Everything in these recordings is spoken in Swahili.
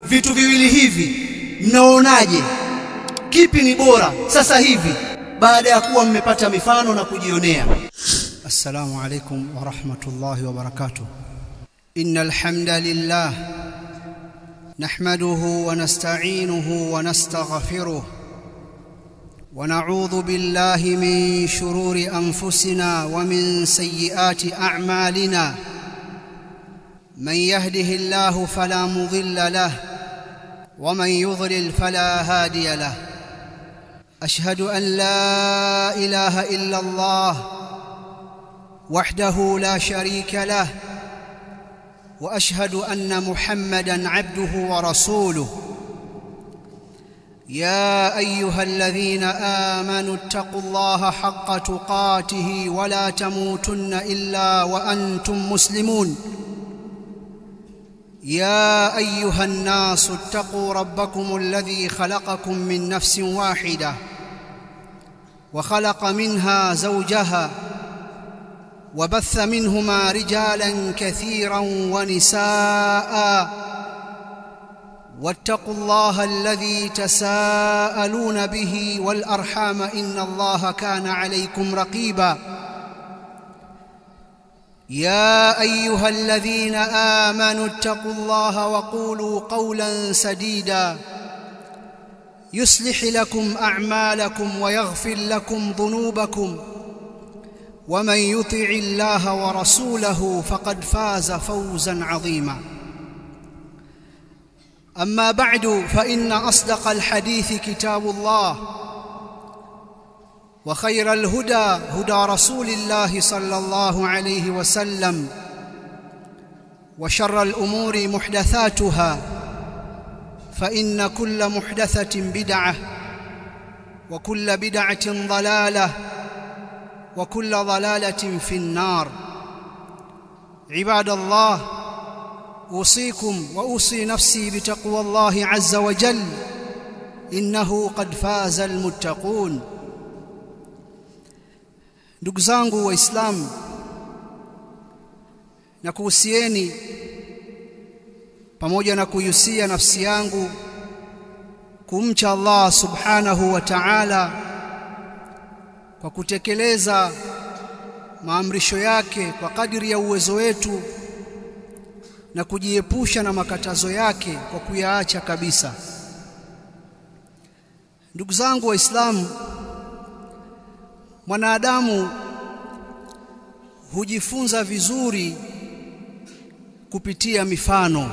Vitu viwili hivi mnaonaje? Kipi ni bora sasa hivi baada ya kuwa mmepata mifano na kujionea? Assalamu alaykum wa rahmatullahi wa barakatuh. Innal hamdalillah nahmaduhu wa nasta'inuhu wa nastaghfiruh wa na'udhu billahi min shururi anfusina wa min sayyiati a'malina. من يهده الله فلا مضل له ومن يضلل فلا هادي له. أشهد أن لا إله إلا الله وحده لا شريك له وأشهد أن محمدًا عبده ورسوله. يا أيها الذين آمنوا اتقوا الله حق تقاته ولا تموتن إلا وأنتم مسلمون. يا أيها الناس اتقوا ربكم الذي خلقكم من نفس واحدة وخلق منها زوجها وبث منهما رجالا كثيرا ونساء واتقوا الله الذي تساءلون به والأرحام إن الله كان عليكم رقيبا. يا أيها الذين آمنوا اتقوا الله وقولوا قولا سديدا يصلح لكم أعمالكم ويغفر لكم ذنوبكم ومن يطع الله ورسوله فقد فاز فوزا عظيما. أما بعد فإن أصدق الحديث كتاب الله وخير الهدى هدى رسول الله صلى الله عليه وسلم وشر الأمور محدثاتها فإن كل محدثة بدعة وكل بدعة ضلالة وكل ضلالة في النار. عباد الله، أوصيكم وأوصي نفسي بتقوى الله عز وجل إنه قد فاز المتقون. Ndugu zangu waislamu, na kuhusieni pamoja na kuhusia nafsi yangu kumcha Allah subhanahu wa ta'ala kwa kutekeleza maamrisho yake kwa kadiri ya uwezo wetu na kujiepusha na makatazo yake kwa kuyaacha kabisa. Ndugu zangu waislamu, mwanadamu hujifunza vizuri kupitia mifano.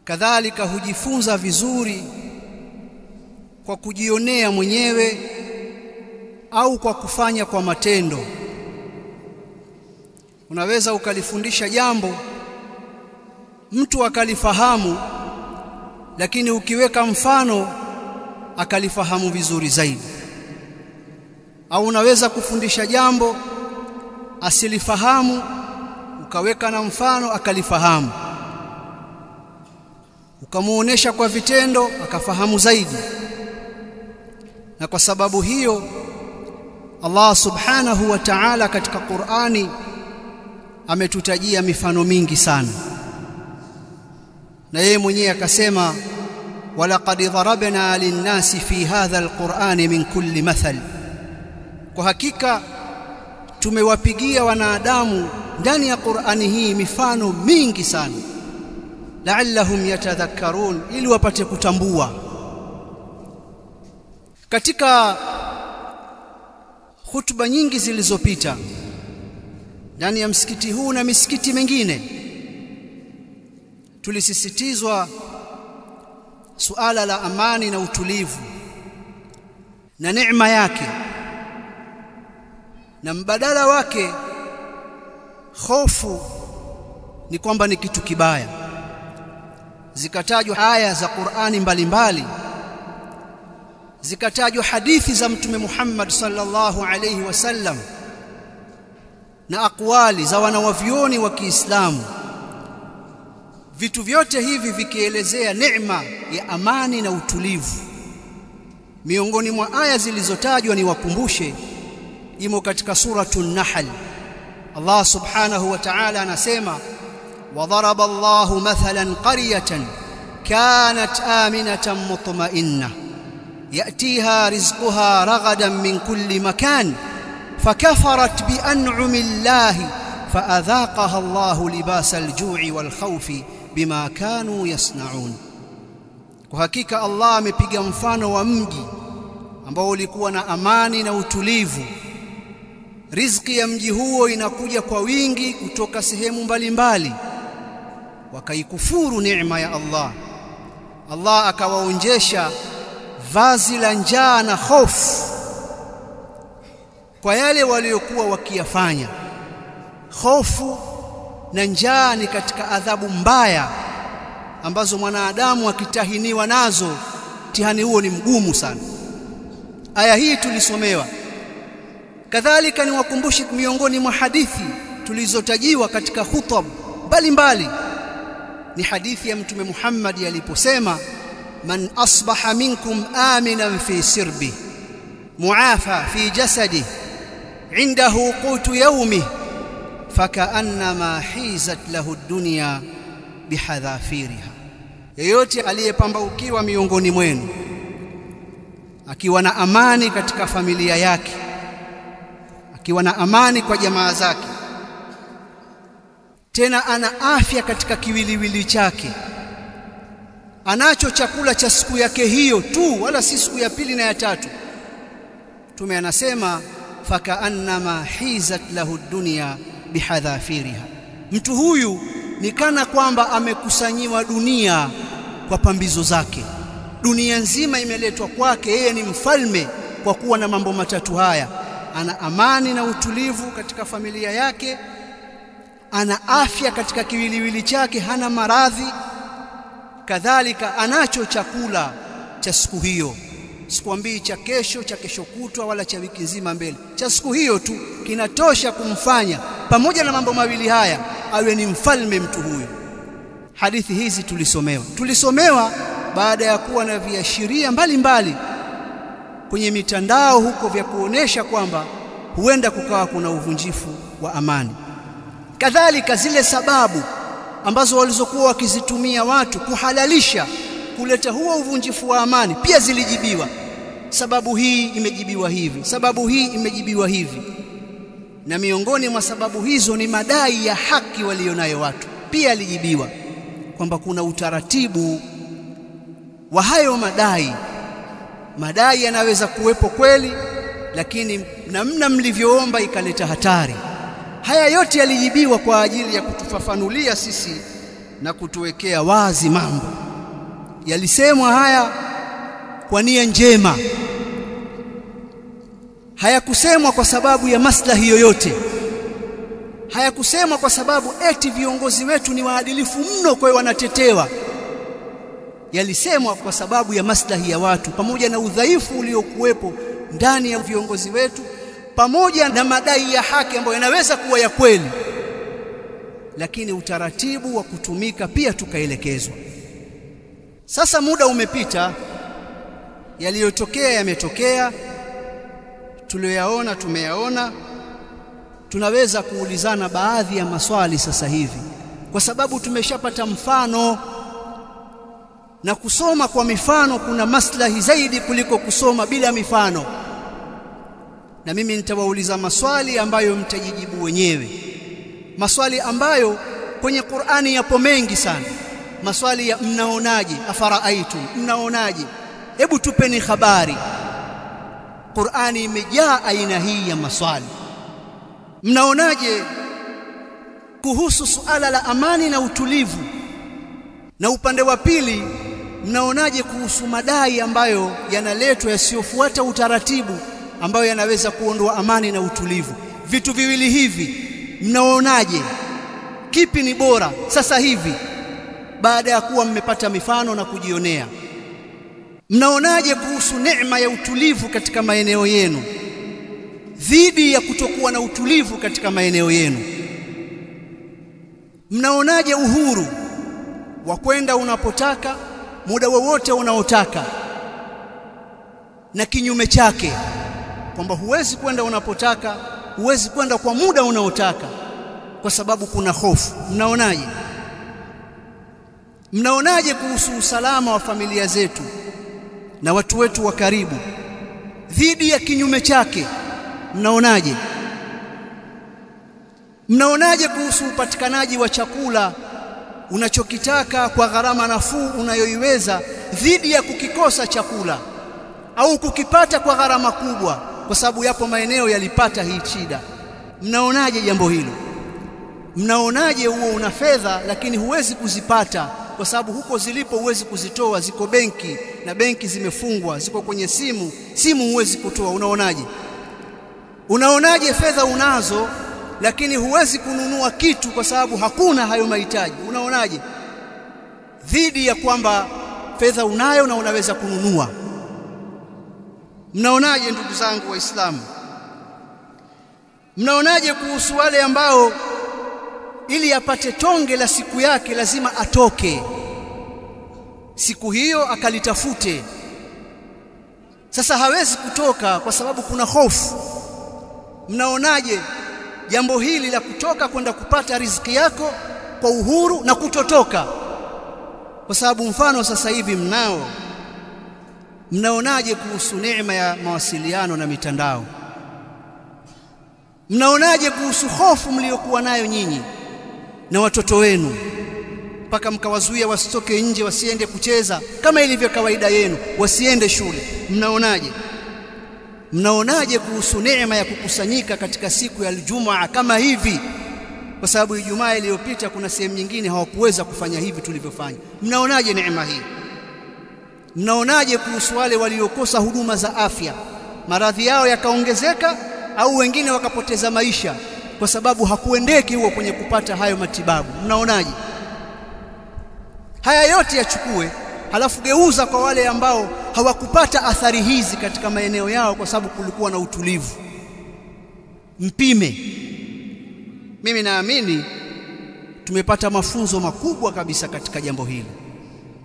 Kadhalika hujifunza vizuri kwa kujionea mwenyewe au kwa kufanya kwa matendo. Unaweza ukalifundisha jambo mtu akalifahamu, lakini ukiweka mfano akalifahamu vizuri zaidi. Au unaweza kufundisha jambo asilifahamu, ukaweka na mfano akalifahamu, ukamuonesha kwa vitendo akafahamu zaidi. Na kwa sababu hiyo Allah subhanahu wa ta'ala katika Qur'ani ametutajia mifano mingi sana, na yeye mwenyewe akasema walaqad darabna lin-nasi fi hadha al-Qur'ani min kulli mathal. Kwa hakika tumewapigia wanadamu ndani ya Qur'ani hii mifano mingi sana, la'allahum yatadhakkarun, ili wapate kutambua. Katika hutuba nyingi zilizopita ndani ya msikiti huu na misikiti mingine, tulisisitizwa suala la amani na utulivu na neema yake, na mbadala wake hofu ni kwamba ni kitu kibaya. Zikatajwa aya za Qur'ani mbalimbali, zikatajwa hadithi za Mtume Muhammad sallallahu alayhi wasallam na akwali za wanawavyoni wa Kiislamu. Vitu vyote hivi vikielezea neema ya amani na utulivu. Miongoni mwa aya zilizotajwa ni wakumbushe, imo katika suratul Nahl. Allah subhanahu wa ta'ala anasema وضرب الله مثلا قرية كانت آمنة مطمئنة يأتيها رزقها رغدا من كل مكان فكفرت بأنعم الله فأذاقها الله لباس الجوع والخوف بما كانوا يصنعون. Kwa hakika Allah amepiga mfano wa mji ambao ulikuwa na amani na utulivu. Riziki ya mji huo inakuja kwa wingi kutoka sehemu mbalimbali. Wakaikufuru neema ya Allah. Allah akawaonjesha vazi la njaa na hofu kwa yale waliokuwa wakiyafanya. Hofu na njaa ni katika adhabu mbaya ambazo mwanadamu akitahiniwa nazo, mtihani huo ni mgumu sana. Aya hii tulisomewa. Kadhalika niwakumbushe miongoni mwa hadithi tulizotajiwa katika hutuba mbalimbali ni hadithi ya Mtume Muhammad aliposema, man asbaha minkum aminan fi sirbi muafa fi jasadi indahu qutu yawmi fakaannama hizat lahu dunya bihadhafiriha. Yeyote aliyepambaukiwa miongoni mwenu akiwa na amani katika familia yake, akiwa na amani kwa jamaa zake, tena ana afya katika kiwiliwili chake, anacho chakula cha siku yake hiyo tu, wala si siku ya pili na ya tatu, Mtume anasema fakaannama hizat lahu dunya bihadhafiriha. Mtu huyu ni kana kwamba amekusanyiwa dunia kwa pambizo zake. Dunia nzima imeletwa kwake, yeye ni mfalme kwa kuwa na mambo matatu haya: ana amani na utulivu katika familia yake, ana afya katika kiwiliwili chake, hana maradhi, kadhalika anacho chakula cha siku hiyo. Sikwambii cha kesho, cha kesho kutwa, wala cha wiki nzima mbele. Cha siku hiyo tu kinatosha kumfanya, pamoja na mambo mawili haya, awe ni mfalme mtu huyu. Hadithi hizi tulisomewa baada ya kuwa na viashiria mbalimbali kwenye mitandao huko vya kuonesha kwamba huenda kukawa kuna uvunjifu wa amani. Kadhalika zile sababu ambazo walizokuwa wakizitumia watu kuhalalisha kuleta huo uvunjifu wa amani pia zilijibiwa. Sababu hii imejibiwa hivi, sababu hii imejibiwa hivi. Na miongoni mwa sababu hizo ni madai ya haki walionayo watu, pia alijibiwa kwamba kuna utaratibu wa hayo madai. Madai yanaweza kuwepo kweli, lakini namna mlivyoomba ikaleta hatari. Haya yote yalijibiwa kwa ajili ya kutufafanulia sisi na kutuwekea wazi mambo. Yalisemwa haya kwa nia njema, hayakusemwa kwa sababu ya maslahi yoyote, hayakusemwa kwa sababu eti viongozi wetu ni waadilifu mno kwa hiyo wanatetewa. Yalisemwa kwa sababu ya maslahi ya watu, pamoja na udhaifu uliokuwepo ndani ya viongozi wetu, pamoja na madai ya haki ambayo yanaweza kuwa ya kweli, lakini utaratibu wa kutumika pia tukaelekezwa. Sasa muda umepita, yaliyotokea yametokea, tulioyaona tumeyaona. Tunaweza kuulizana baadhi ya maswali sasa hivi kwa sababu tumeshapata mfano, na kusoma kwa mifano kuna maslahi zaidi kuliko kusoma bila mifano. Na mimi nitawauliza maswali ambayo mtajijibu wenyewe, maswali ambayo kwenye Qur'ani yapo mengi sana. Maswali ya mnaonaje, afara'aytum, mnaonaje, hebu tupeni habari. Qur'ani imejaa aina hii ya maswali. Mnaonaje kuhusu suala la amani na utulivu? Na upande wa pili, mnaonaje kuhusu madai ambayo yanaletwa yasiyofuata utaratibu, ambayo yanaweza kuondoa amani na utulivu? Vitu viwili hivi mnaonaje, kipi ni bora sasa hivi baada ya kuwa mmepata mifano na kujionea? Mnaonaje kuhusu neema ya utulivu katika maeneo yenu dhidi ya kutokuwa na utulivu katika maeneo yenu? Mnaonaje uhuru wa kwenda unapotaka muda wowote unaotaka, na kinyume chake kwamba huwezi kwenda unapotaka, huwezi kwenda kwa muda unaotaka kwa sababu kuna hofu? Mnaonaje? Mnaonaje kuhusu usalama wa familia zetu na watu wetu wa karibu dhidi ya kinyume chake? Mnaonaje? Mnaonaje kuhusu upatikanaji wa chakula unachokitaka kwa gharama nafuu unayoiweza dhidi ya kukikosa chakula au kukipata kwa gharama kubwa, kwa sababu yapo maeneo yalipata hii shida? Mnaonaje jambo hilo? Mnaonaje huo una fedha lakini huwezi kuzipata kwa sababu huko zilipo huwezi kuzitoa, ziko benki na benki zimefungwa, ziko kwenye simu huwezi kutoa? Unaonaje? Unaonaje fedha unazo lakini huwezi kununua kitu kwa sababu hakuna hayo mahitaji? Unaonaje dhidi ya kwamba fedha unayo na unaweza kununua? Mnaonaje ndugu zangu Waislamu? Mnaonaje kuhusu wale ambao ili apate tonge la siku yake lazima atoke siku hiyo akalitafute? Sasa hawezi kutoka kwa sababu kuna hofu. Mnaonaje jambo hili la kutoka kwenda kupata riziki yako kwa uhuru na kutotoka? Kwa sababu mfano sasa hivi mnaonaje kuhusu neema ya mawasiliano na mitandao? Mnaonaje kuhusu hofu mliokuwa nayo nyinyi na watoto wenu mpaka mkawazuia wasitoke nje, wasiende kucheza kama ilivyo kawaida yenu, wasiende shule? Mnaonaje? Mnaonaje kuhusu neema ya kukusanyika katika siku ya Ijumaa kama hivi? Kwa sababu Ijumaa iliyopita kuna sehemu nyingine hawakuweza kufanya hivi tulivyofanya. Mnaonaje neema hii? Mnaonaje kuhusu wale waliokosa huduma za afya, maradhi yao yakaongezeka au wengine wakapoteza maisha kwa sababu hakuendeki huo kwenye kupata hayo matibabu? Mnaonaje? Haya yote yachukue, halafu geuza kwa wale ambao hawakupata athari hizi katika maeneo yao kwa sababu kulikuwa na utulivu. Mpime. Mimi naamini tumepata mafunzo makubwa kabisa katika jambo hili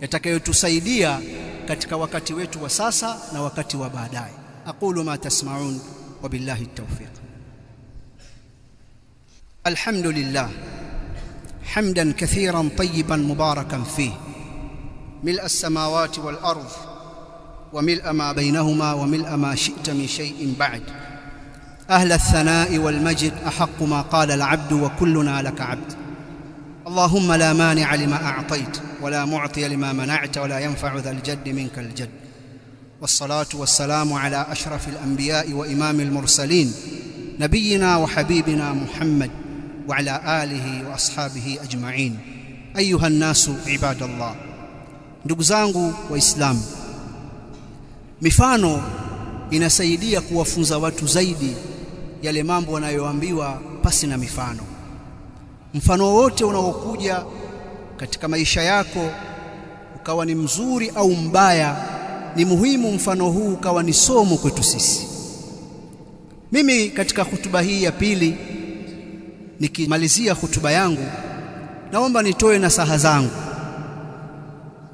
yatakayotusaidia katika wakati wetu wa sasa na wakati wa baadaye. Aqulu ma tasma'un wa billahi at-tawfiq. Alhamdulillah hamdan kathiran tayyiban mubarakan fihi ملء السماوات والأرض وملء ما بينهما وملء ما شئت من شيء بعد. أهل الثناء والمجد أحق ما قال العبد وكلنا لك عبد. اللهم لا مانع لما أعطيت ولا معطي لما منعت ولا ينفع ذا الجد منك الجد. والصلاة والسلام على أشرف الأنبياء وإمام المرسلين نبينا وحبيبنا محمد وعلى آله وأصحابه أجمعين. أيها الناس عباد الله. Ndugu zangu Waislamu, mifano inasaidia kuwafunza watu zaidi yale mambo wanayoambiwa pasi na mifano. Mfano wote unaokuja katika maisha yako ukawa ni mzuri au mbaya, ni muhimu mfano huu ukawa ni somo kwetu sisi. Mimi katika hutuba hii ya pili, nikimalizia hutuba yangu, naomba nitoe nasaha zangu,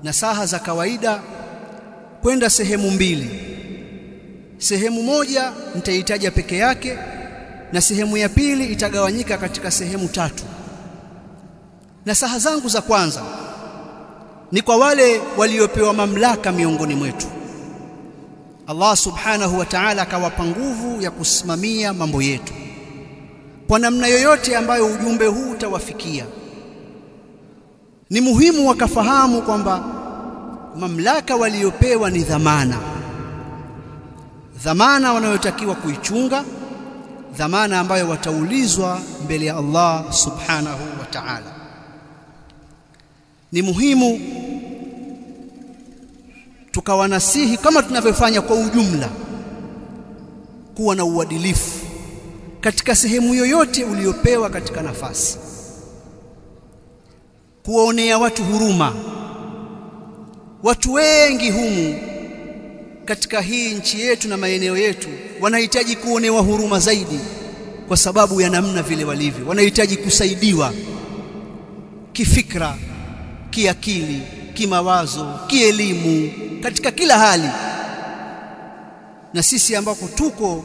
nasaha za kawaida kwenda sehemu mbili. Sehemu moja nitaitaja peke yake na sehemu ya pili itagawanyika katika sehemu tatu. Nasaha zangu za kwanza ni kwa wale waliopewa mamlaka miongoni mwetu. Allah subhanahu wa ta'ala akawapa nguvu ya kusimamia mambo yetu kwa namna yoyote ambayo ujumbe huu utawafikia. Ni muhimu wakafahamu kwamba mamlaka waliopewa ni dhamana wanayotakiwa kuichunga, dhamana ambayo wataulizwa mbele ya Allah subhanahu wa ta'ala. Ni muhimu tukawanasihi kama tunavyofanya kwa ujumla, kuwa na uadilifu katika sehemu yoyote uliopewa katika nafasi, kuwaonea watu huruma. Watu wengi humu katika hii nchi yetu na maeneo yetu wanahitaji kuonewa huruma zaidi kwa sababu ya namna vile walivyo. Wanahitaji kusaidiwa kifikra, kiakili, kimawazo, kielimu, katika kila hali. Na sisi ambako tuko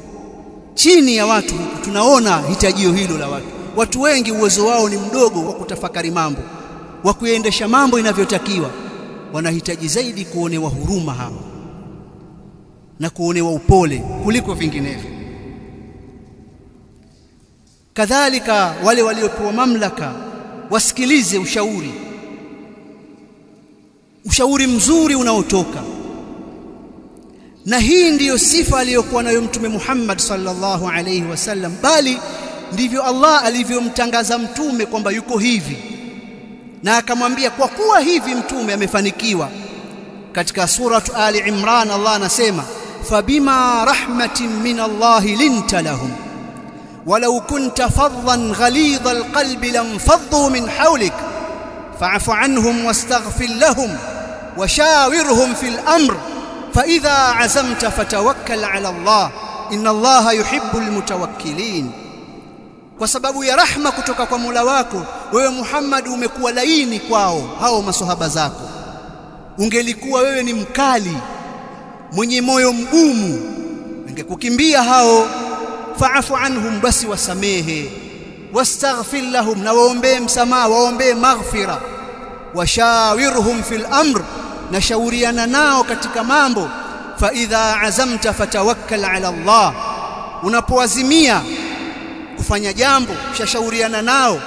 chini ya watu tunaona hitajio hilo la watu. Watu wengi uwezo wao ni mdogo wa kutafakari mambo. wa kuendesha mambo inavyotakiwa, wanahitaji zaidi kuonewa huruma hao na kuonewa upole kuliko vinginevyo. Kadhalika wale waliopewa mamlaka wasikilize ushauri mzuri unaotoka, na hii ndiyo sifa aliyokuwa nayo Mtume Muhammad sallallahu alayhi wasallam, bali ndivyo Allah alivyomtangaza mtume kwamba yuko hivi, na akamwambia kwa kuwa hivi mtume amefanikiwa. Katika suratu Ali Imran Allah anasema fabima rahmatin min Allah linta lahum walau kunta faddan ghalidha alqalbi lamfaddu min hawlik fa'fu anhum wastaghfir lahum washawirhum fil amr فإذا عزمت فتوكل على الله إن الله يحب المتوكلين. Kwa sababu ya rahma kutoka kwa Mola wako, wewe Muhammad umekuwa laini kwao hao maswahaba zako. Ungelikuwa wewe ni mkali mwenye moyo mgumu, ungekukimbia hao. Fa'fu anhum, basi wasamehe. Wastaghfir lahum, na waombee msamaha, waombee maghfira. Washawirhum fil amr, na shauriana nao katika mambo. Fa idha azamta fatawakkal ala Allah, unapoazimia kufanya jambo shashauriana nao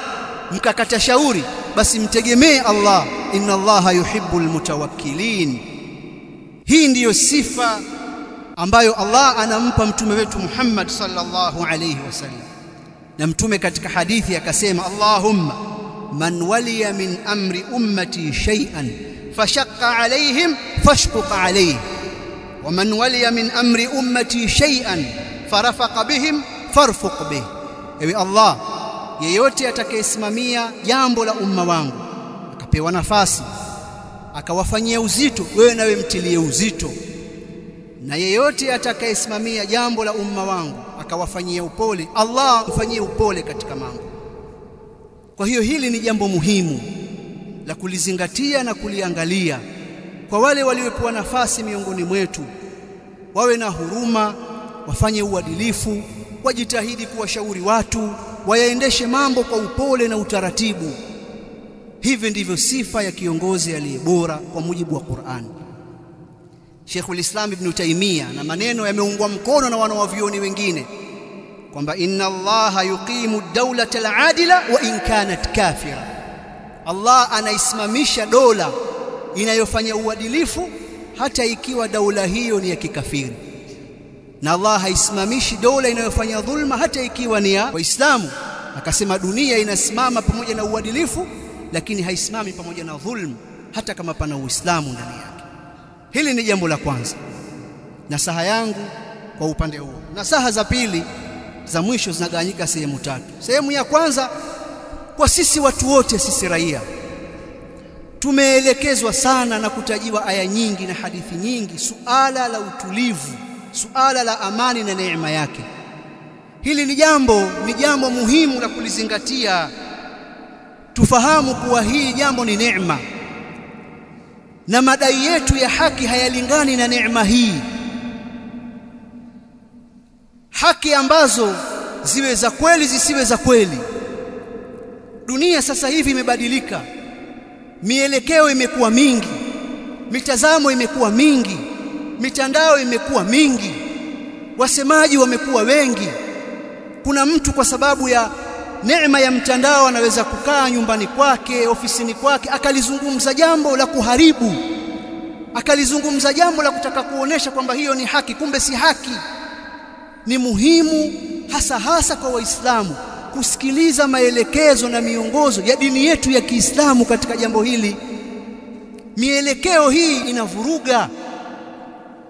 mkakata shauri, basi mtegemee Allah. Inna Allaha yuhibbul mutawakkilin. Hii ndiyo sifa ambayo Allah anampa mtume wetu Muhammad sallallahu alayhi wasallam. Na mtume katika hadithi akasema, Allahumma man waliya min amri ummati shay'an fashaqqa alayhim fashquq alayhi wa man waliya min amri ummati shay'an farafaqa bihim farfuq bihi. Ewe Allah, yeyote atakayesimamia jambo la umma wangu akapewa nafasi akawafanyia uzito, wewe nawe mtilie uzito, na yeyote atakayesimamia jambo la umma wangu akawafanyia upole, Allah mfanyie upole katika mambo. Kwa hiyo hili ni jambo muhimu la kulizingatia na kuliangalia kwa wale waliopewa nafasi miongoni mwetu. Wawe na huruma, wafanye uadilifu, wajitahidi kuwashauri watu, wayaendeshe mambo kwa upole na utaratibu. Hivi ndivyo sifa ya kiongozi aliye bora kwa mujibu wa Qur'an. Sheikhul Islam Ibn Taymiyyah, na maneno yameungwa mkono na wanawavyuoni wengine, kwamba inna Allaha yuqimu ad-dawlata al-adila wa in kanat kafira. Allah anaisimamisha dola inayofanya uadilifu hata ikiwa dola hiyo ni ya kikafiri, na Allah haisimamishi dola inayofanya dhulma hata ikiwa ni ya Waislamu. Akasema dunia inasimama pamoja na uadilifu, lakini haisimami pamoja na dhulma hata kama pana Uislamu ndani yake. Hili ni jambo la kwanza. Nasaha yangu kwa upande huo. Nasaha za pili za mwisho zinagawanyika sehemu tatu. Sehemu ya kwanza, kwa sisi watu wote, sisi raia, tumeelekezwa sana na kutajiwa aya nyingi na hadithi nyingi suala la utulivu, suala la amani na neema yake. Hili ni jambo muhimu la kulizingatia. Tufahamu kuwa hii jambo ni neema, na madai yetu ya haki hayalingani na neema hii. Haki ambazo ziwe za kweli zisiwe za kweli. Dunia sasa hivi imebadilika, mielekeo imekuwa mingi, mitazamo imekuwa mingi, mitandao imekuwa mingi, wasemaji wamekuwa wengi. Kuna mtu kwa sababu ya neema ya mtandao anaweza kukaa nyumbani kwake, ofisini kwake, akalizungumza jambo la kuharibu, akalizungumza jambo la kutaka kuonesha kwamba hiyo ni haki, kumbe si haki. Ni muhimu hasa kwa Waislamu kusikiliza maelekezo na miongozo ya dini yetu ya Kiislamu katika jambo hili. Mielekeo hii inavuruga.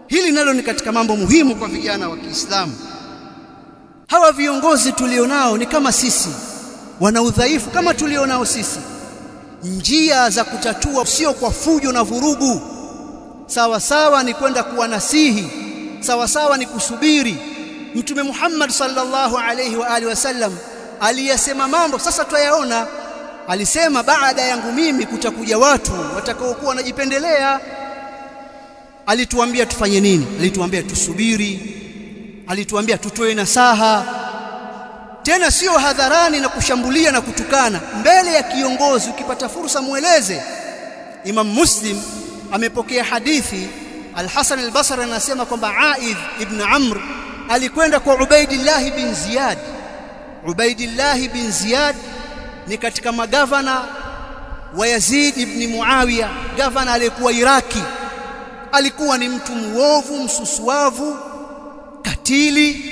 Hili nalo ni katika mambo muhimu kwa vijana wa Kiislamu. Hawa viongozi tulionao ni kama sisi, wana udhaifu kama tulionao sisi. Njia za kutatua sio kwa fujo na vurugu. Sawa ni kwenda kuwanasihi, sawa ni kusubiri. Mtume Muhammad sallallahu alayhi wa alihi wasallam aliyasema mambo, sasa twayaona. Alisema baada yangu mimi kutakuja watu watakaokuwa wanajipendelea. Alituambia tufanye nini? Alituambia tusubiri, alituambia tutoe nasaha. tena sio hadharani na kushambulia na kutukana mbele ya kiongozi. Ukipata fursa mueleze. Imam Muslim amepokea hadithi, Al-Hasan al-Basri anasema kwamba Aidh ibn Amr alikwenda kwa Ubaidillah bin Ziyad. Ubaidillah bin Ziyad ni katika magavana wa Yazid ibn Muawiya, gavana aliyekuwa Iraki. Alikuwa ni mtu muovu, msusuavu, katili.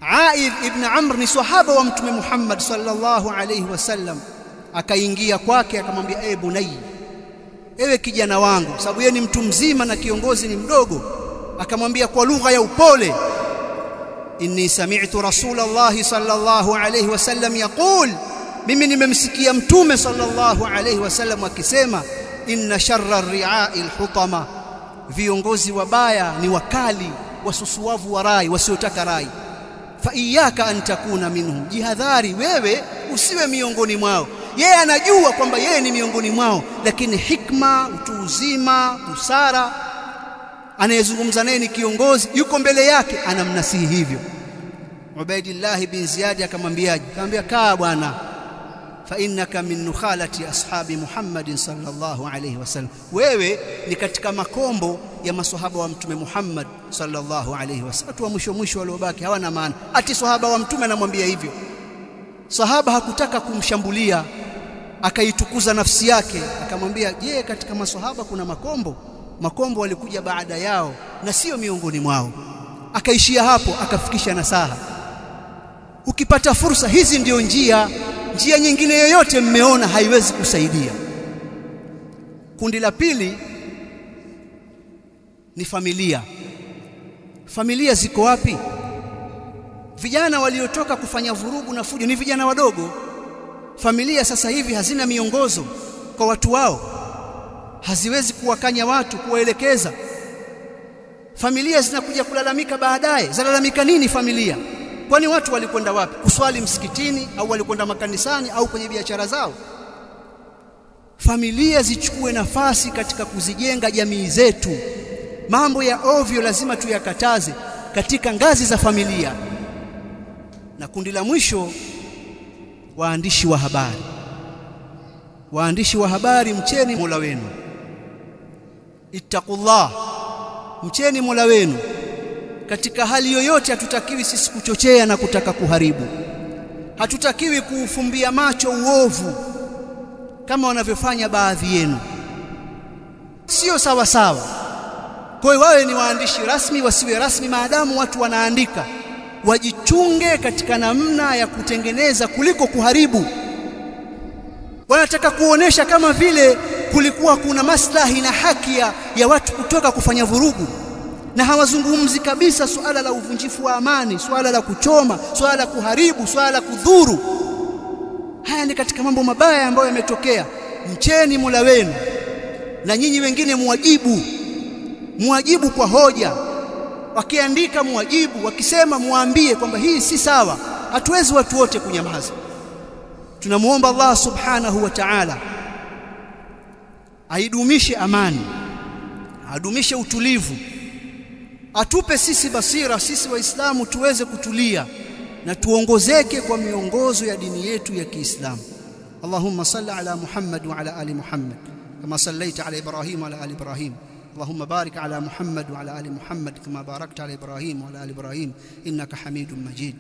Aidh ibn Amr ni sahaba wa Mtume Muhammad sallallahu alayhi wasallam. Akaingia kwake akamwambia, "E bunai, ewe kijana wangu," sababu yeye ni mtu mzima na kiongozi ni mdogo. Akamwambia kwa lugha ya upole, "Inni sami'tu Rasulullah sallallahu alayhi wasallam yaqul," mimi nimemsikia Mtume sallallahu alayhi wasallam akisema, "Inna sharra ar-ri'a'i al-hutama," viongozi wabaya ni wakali, wasusuavu wa rai, wasiotaka rai. "Fa iyyaka an takuna minhum," jihadhari wewe usiwe miongoni mwao. Yeye anajua kwamba yeye ni miongoni mwao, lakini hikma, utu uzima, busara, anayezungumza naye ni kiongozi, yuko mbele yake, anamnasihi hivyo. Ubaidillah bin Ziyad akamwambiaje? Akamwambia, "Kaa bwana, fa innaka min nukhalati ashabi Muhammadin sallallahu alayhi wasallam," wewe ni katika makombo ya maswahaba wa Mtume Muhammad sallallahu alayhi wasallam. Watu wa mwisho waliobaki hawana maana. Ati sahaba wa Mtume anamwambia hivyo. Sahaba hakutaka kumshambulia, akaitukuza nafsi yake, akamwambia, "Je, katika maswahaba kuna makombo? Makombo walikuja baada yao na sio miongoni mwao." Akaishia hapo, akafikisha nasaha. Ukipata fursa, hizi ndio njia nyingine yoyote mmeona haiwezi kusaidia. Kundi la pili ni familia. Familia ziko wapi? Vijana waliotoka kufanya vurugu na fujo ni vijana wadogo. Familia sasa hivi hazina miongozo kwa watu wao, haziwezi kuwakanya watu, kuwaelekeza. Familia zinakuja kulalamika baadaye. Zalalamika nini familia? Kwani watu walikwenda wapi? Kuswali msikitini au walikwenda makanisani au kwenye biashara zao? Familia zichukue nafasi katika kuzijenga jamii zetu. Mambo ya ovyo lazima tuyakataze katika ngazi za familia. Na kundi la mwisho, waandishi wa habari. Waandishi wa habari, mcheni Mola wenu. Ittaqullah, mcheni Mola wenu. Katika hali yoyote hatutakiwi sisi kuchochea na kutaka kuharibu. Hatutakiwi kuufumbia macho uovu kama wanavyofanya baadhi yenu. Sio sawa sawa. Kwa hiyo wawe ni waandishi rasmi, wasiwe rasmi, maadamu watu wanaandika, wajichunge katika namna ya kutengeneza kuliko kuharibu. Wanataka kuonesha kama vile kulikuwa kuna maslahi na haki ya watu kutoka kufanya vurugu, na hawazungumzi kabisa suala la uvunjifu wa amani, suala la kuchoma, suala la kuharibu, suala la kudhuru. Haya ni katika mambo mabaya ambayo yametokea. Mcheni Mola wenu, na nyinyi wengine muajibu kwa hoja. Wakiandika muajibu, wakisema muambie kwamba hii si sawa. Hatuwezi watu wote kunyamaza. Tunamuomba Allah subhanahu wa ta'ala aidumishe amani, adumishe utulivu, atupe sisi basira, sisi waislamu tuweze kutulia na tuongozeke kwa miongozo ya dini yetu ya Kiislamu. Allahumma salli ala Muhammad wa ala ali Muhammad kama sallaita ala Ibrahim wa ala ali Ibrahim. اللهم بارك على محمد وعلى آل محمد كما باركت على إبراهيم وعلى آل إبراهيم إنك حميد مجيد.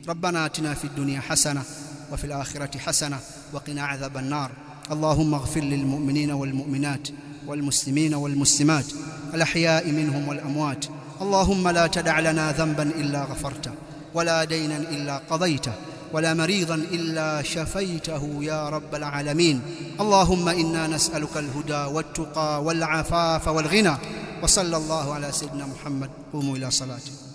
ربنا آتنا في الدنيا حسنة وفي الآخرة حسنة وقنا عذاب النار. اللهم اغفر للمؤمنين والمؤمنات والمسلمين والمسلمات الأحياء منهم والأموات. اللهم لا تدع لنا ذنبا إلا غفرته، ولا دينا إلا قضيته، ولا مريضا إلا شفيته يا رب العالمين. اللهم إنا نسألك الهدى والتقى والعفاف والغنى. وصلى الله على سيدنا محمد. قوموا إلى صلاتكم.